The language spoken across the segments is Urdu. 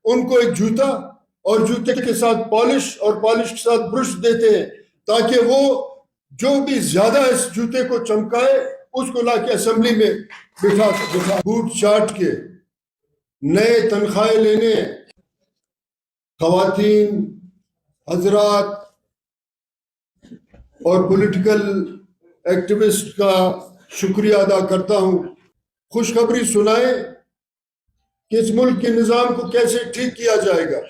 ان کو ایک جوتا اور جوتے کے ساتھ پالش اور پالش کے ساتھ برش دیتے ہیں تاکہ وہ جو بھی زیادہ اس جوتے کو چمکائے اس کو لا کے اسمبلی میں بٹھا بوٹ چاٹ کے نئے تنخواہیں لینے خواتین حضرات اور پولیٹیکل ایکٹیوسٹ کا شکریہ ادا کرتا ہوں. خوشخبری سنائیں کہ اس ملک کے نظام کو کیسے ٹھیک کیا جائے گا،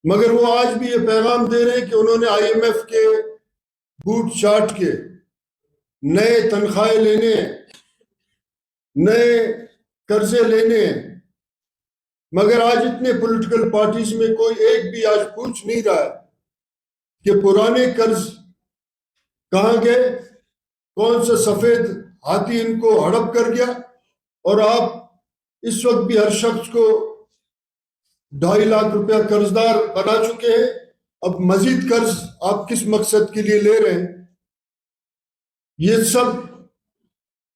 مگر وہ آج بھی یہ پیغام دے رہے ہیں کہ انہوں نے آئی ایم ایف کے بوٹ چاٹ کے نئے تنخواہیں لینے، نئے قرضے لینے، مگر آج اتنے پولیٹیکل پارٹیز میں کوئی ایک بھی آج پوچھ نہیں رہا ہے کہ پرانے قرض کہاں گئے، کون سا سفید ہاتھی ان کو ہڑپ کر گیا، اور آپ اس وقت بھی ہر شخص کو 2.5 لاکھ روپیہ قرض دار بنا چکے ہیں. اب مزید قرض آپ کس مقصد کے لیے لے رہے ہیں؟ یہ سب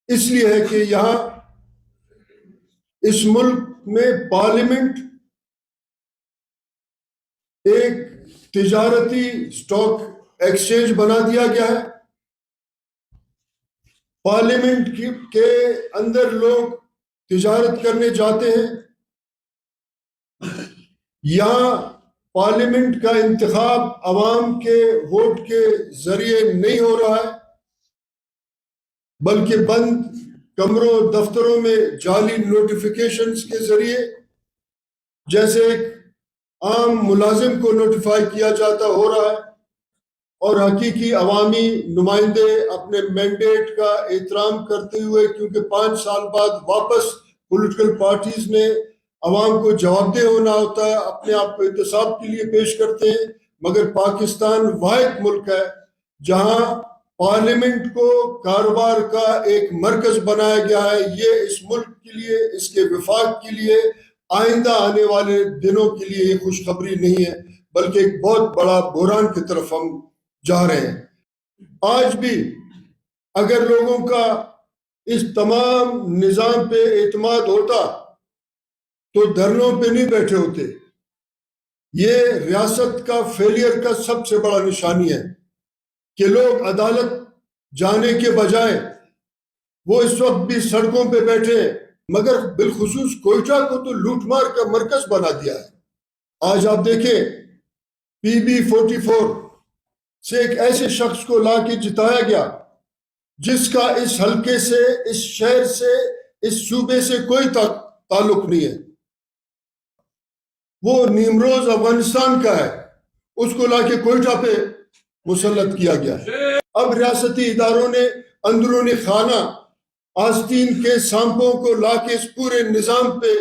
اس لیے ہے کہ یہاں اس ملک میں پارلیمنٹ ایک تجارتی سٹاک ایکسچینج بنا دیا گیا ہے. پارلیمنٹ کے اندر لوگ تجارت کرنے جاتے ہیں. یہاں پارلیمنٹ کا انتخاب عوام کے ووٹ کے ذریعے نہیں ہو رہا ہے، بلکہ بند کمروں دفتروں میں جعلی نوٹیفیکیشنز کے ذریعے، جیسے ایک عام ملازم کو نوٹیفائی کیا جاتا ہو رہا ہے، اور حقیقی عوامی نمائندے اپنے مینڈیٹ کا احترام کرتے ہوئے، کیونکہ 5 سال بعد واپس پولیٹیکل پارٹیز نے عوام کو جواب دہ ہونا ہوتا ہے، اپنے آپ کو احتساب کے لیے پیش کرتے ہیں. مگر پاکستان واحد ملک ہے جہاں پارلیمنٹ کو کاروبار کا ایک مرکز بنایا گیا ہے. یہ اس ملک کے لیے، اس کے وفاق کے لیے، آئندہ آنے والے دنوں کے لیے یہ خوشخبری نہیں ہے، بلکہ ایک بہت بڑا بحران کی طرف ہم جا رہے ہیں. آج بھی اگر لوگوں کا اس تمام نظام پہ اعتماد ہوتا تو دھرنوں پہ نہیں بیٹھے ہوتے. یہ ریاست کا فیلئر کا سب سے بڑا نشانی ہے کہ لوگ عدالت جانے کے بجائے وہ اس وقت بھی سڑکوں پہ بیٹھے، مگر بالخصوص کوئٹہ کو تو لوٹ مار کا مرکز بنا دیا ہے. آج آپ دیکھیں PB44 سے ایک ایسے شخص کو لا کے جتایا گیا جس کا اس حلقے سے، اس شہر سے، اس صوبے سے کوئی تعلق نہیں ہے. وہ نیمروز افغانستان کا ہے، اس کو لا کے کوئٹہ پہ مسلط کیا گیا ہے. اب ریاستی اداروں نے اندرونی خانہ آستین کے سانپوں کو لا کے اس پورے نظام پہ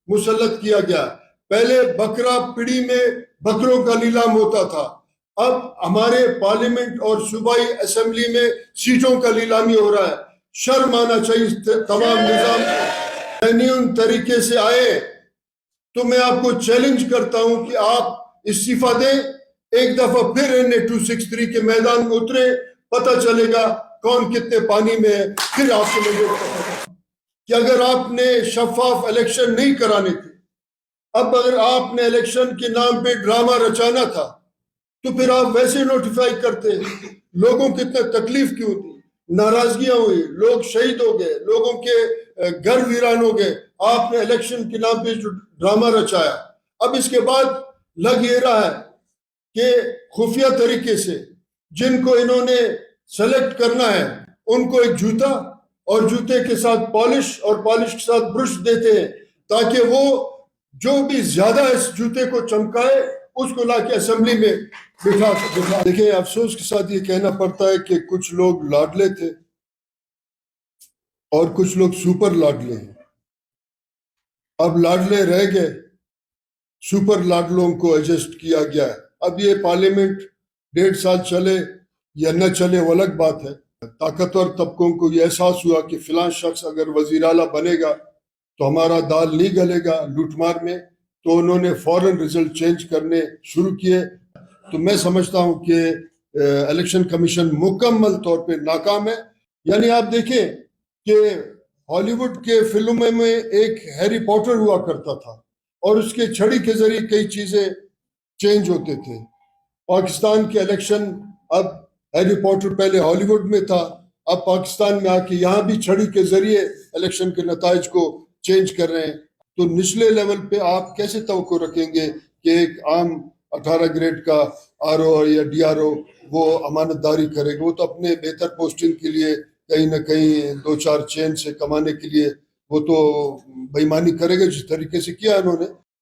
مسلط کیا گیا. پہلے بکرا پڑی میں بکروں کا نیلام ہوتا تھا، اب ہمارے پارلیمنٹ اور صوبائی اسمبلی میں سیٹوں کا نیلامی ہو رہا ہے. شرم آنا چاہیے تمام نظام کو. جینیون طریقے سے آئے تو میں آپ کو چیلنج کرتا ہوں کہ آپ استعفیٰ دیں، ایک دفعہ پھر NA-263 کے میدان میں اترے، پتہ چلے گا کون کتنے پانی میں ہے. پھر آپ کو میں کہ اگر آپ نے شفاف الیکشن نہیں کرانے تھے، اب اگر آپ نے الیکشن کے نام پہ ڈرامہ رچانا تھا تو پھر آپ ویسے نوٹیفائی کرتے. لوگوں کو اتنا تکلیف کیوں تھی، ناراضگیاں ہوئی، لوگ شہید ہو گئے، لوگوں کے گھر ویران ہو گئے. آپ نے الیکشن کے نام پہ جو ڈرامہ رچایا. اب اس کے بعد لگ یہ رہا ہے کہ خفیہ طریقے سے جن کو انہوں نے سلیکٹ کرنا ہے ان کو ایک جوتا اور جوتے کے ساتھ پالش اور پالش کے ساتھ برش دیتے ہیں تاکہ وہ جو بھی زیادہ اس جوتے کو چمکائے اس کو لا کے اسمبلی میں بٹھا. دیکھیں افسوس کے ساتھ یہ کہنا پڑتا ہے کہ کچھ لوگ لاڈلے تھے اور کچھ لوگ سپر لاڈلے ہیں. اب لاڈلے رہ گئے، سپر لاڈلوں کو ایڈجسٹ کیا گیا ہے. اب یہ پارلیمنٹ 1.5 سال چلے یا نہ چلے وہ الگ بات ہے. طاقتور طبقوں کو یہ احساس ہوا کہ فلاں شخص اگر وزیر اعلیٰ بنے گا تو ہمارا دال نہیں گلے گا لوٹ مار میں، تو انہوں نے فوراً رزلٹ چینج کرنے شروع کیے. تو میں سمجھتا ہوں کہ الیکشن کمیشن مکمل طور پہ ناکام ہے. یعنی آپ دیکھیں کہ ہالی ووڈ کے فلموں میں ایک ہیری پوٹر ہوا کرتا تھا اور اس کے چھڑی کے ذریعے کئی چیزیں چینج ہوتے تھے. پاکستان کے الیکشن اب ہیری پوٹر پہلے ہالی ووڈ میں تھا، اب پاکستان میں آ کے یہاں بھی چھڑی کے ذریعے الیکشن کے نتائج کو چینج کر رہے ہیں. تو نچلے لیول پہ آپ کیسے توقع رکھیں گے کہ ایک عام 18 گریڈ کا آر او یا ڈی آر او وہ امانت داری کرے گا؟ وہ تو اپنے بہتر پوسٹنگ کے لیے کہیں نہ کہیں 2-4 چین سے کمانے کے لیے وہ تو بےایمانی کرے گا جس طریقے سے کیا انہوں نے.